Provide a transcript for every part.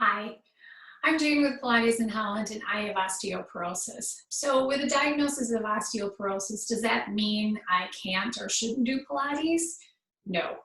Hi, I'm Jane with Pilates in Holland and I have osteoporosis. So with a diagnosis of osteoporosis, does that mean I can't or shouldn't do Pilates? No.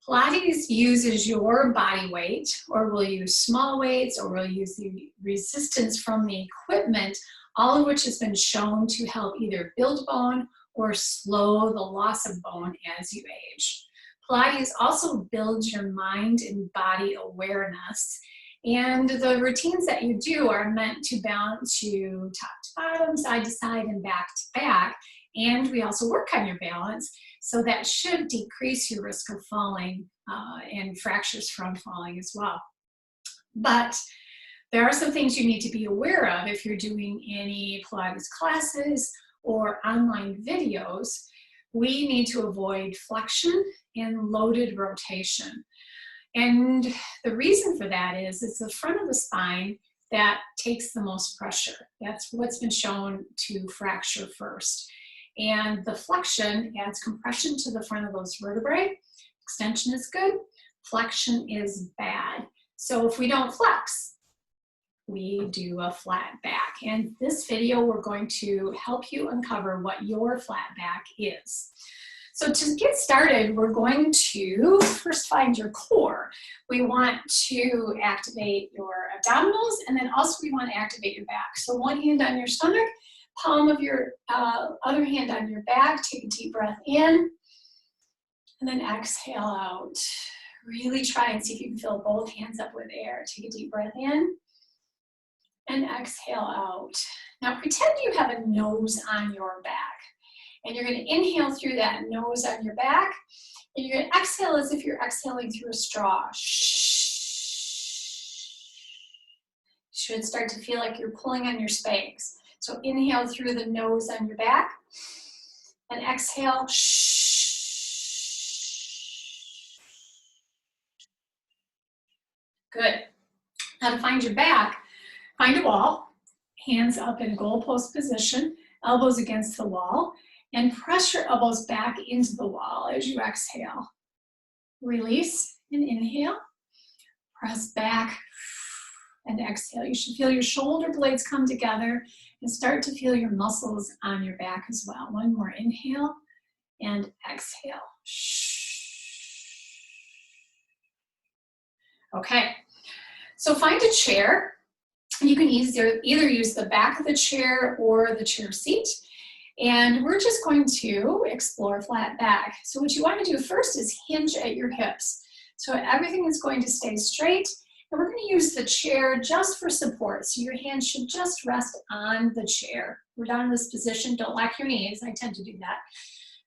Pilates uses your body weight, or we'll use small weights, or we'll use the resistance from the equipment, all of which has been shown to help either build bone or slow the loss of bone as you age. Pilates also builds your mind and body awareness, and the routines that you do are meant to balance you top to bottom, side to side, and back to back. And we also work on your balance, so that should decrease your risk of falling and fractures from falling as well. But there are some things you need to be aware of if you're doing any Pilates classes or online videos. We need to avoid flexion and loaded rotation. And the reason for that is it's the front of the spine that takes the most pressure. That's what's been shown to fracture first. And the flexion adds compression to the front of those vertebrae. Extension is good, flexion is bad. So if we don't flex, we do a flat back. And this video, we're going to help you uncover what your flat back is. So to get started, we're going to first find your core. We want to activate your abdominals, and then also we want to activate your back. So one hand on your stomach, palm of your other hand on your back. Take a deep breath in, and then exhale out. Really try and see if you can fill both hands up with air. Take a deep breath in, and exhale out. Now pretend you have a nose on your back. And you're going to inhale through that nose on your back. And you're going to exhale as if you're exhaling through a straw. You should start to feel like you're pulling on your Spanx. So inhale through the nose on your back. And exhale. Good. Now to find your back, find a wall. Hands up in goalpost position. Elbows against the wall. And press your elbows back into the wall as you exhale. Release and inhale. Press back and exhale. You should feel your shoulder blades come together and start to feel your muscles on your back as well. One more inhale and exhale. Okay, so find a chair. You can either use the back of the chair or the chair seat. And we're just going to explore flat back. So what you want to do first is hinge at your hips. So everything is going to stay straight. And we're going to use the chair just for support. So your hands should just rest on the chair. We're down in this position. Don't lock your knees. I tend to do that.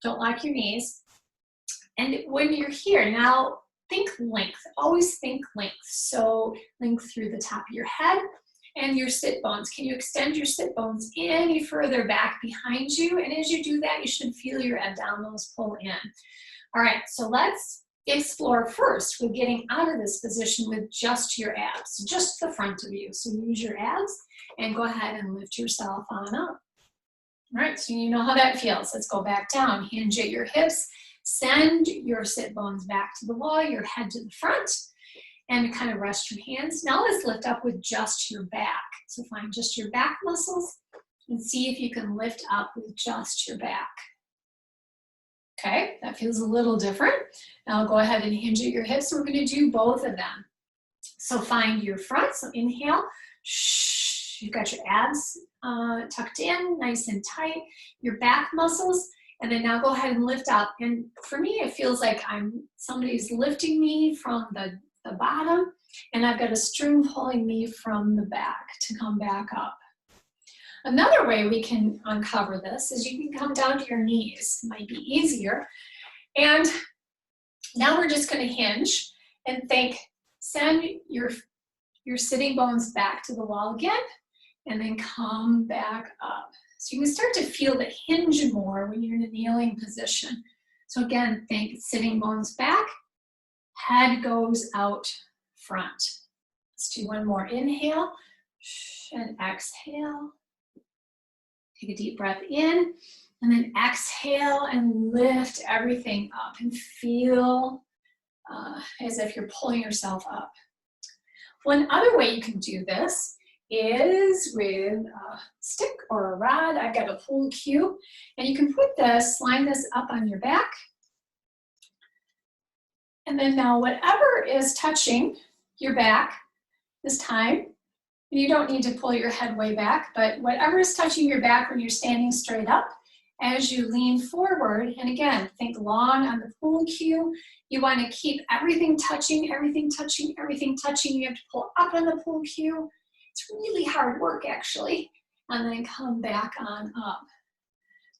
Don't lock your knees. And when you're here, now think length. Always think length. So length through the top of your head. And your sit bones. Can you extend your sit bones any further back behind you? And as you do that, you should feel your abdominals pull in. All right, so let's explore first with getting out of this position with just your abs, just the front of you. So use your abs and go ahead and lift yourself on up. All right, so you know how that feels. Let's go back down. Hinge at your hips. Send your sit bones back to the wall, your head to the front. And kind of rest your hands. Now let's lift up with just your back. So find just your back muscles and see if you can lift up with just your back. Okay, that feels a little different. Now go ahead and hinge at your hips. We're going to do both of them. So find your front. So inhale. You've got your abs tucked in, nice and tight. Your back muscles. And then now go ahead and lift up. And for me, it feels like somebody's lifting me from the bottom, and I've got a string pulling me from the back to come back up. Another way we can uncover this is you can come down to your knees. It might be easier. And now we're just going to hinge and send your sitting bones back to the wall again, and then come back up. So you can start to feel the hinge more when you're in a kneeling position. So again, think sitting bones back, head goes out front. Let's do one more. Inhale and exhale. Take a deep breath in and then exhale and lift everything up and feel as if you're pulling yourself up. One other way you can do this is with a stick or a rod. I've got a pull cue, and you can put this, line this up on your back. And then now whatever is touching your back this time, you don't need to pull your head way back, but whatever is touching your back when you're standing straight up, as you lean forward, and again, think long on the pull cue. You want to keep everything touching, everything touching, everything touching. You have to pull up on the pull cue. It's really hard work, actually. And then come back on up.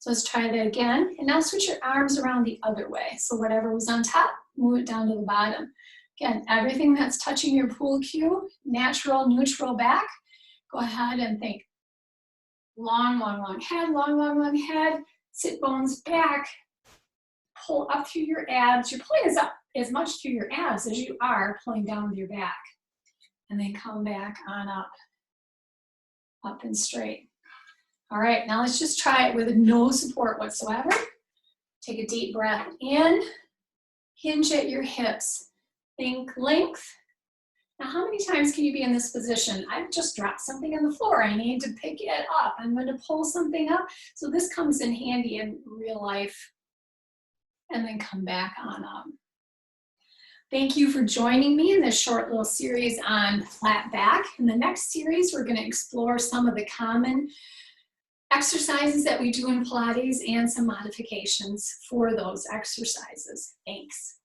So let's try that again. And now switch your arms around the other way. So whatever was on top, move it down to the bottom. Again, everything that's touching your pull cue, natural, neutral back. Go ahead and think long, long, long head, long, long, long head. Sit bones back. Pull up through your abs. You're pulling up as much through your abs as you are pulling down with your back. And then come back on up. Up and straight. All right, now let's just try it with no support whatsoever. Take a deep breath in. Hinge at your hips. Think length. Now, how many times can you be in this position? I've just dropped something on the floor. I need to pick it up. I'm going to pull something up. So this comes in handy in real life. And then come back on up. Thank you for joining me in this short little series on flat back. In the next series, we're going to explore some of the common exercises that we do in Pilates and some modifications for those exercises. Thanks.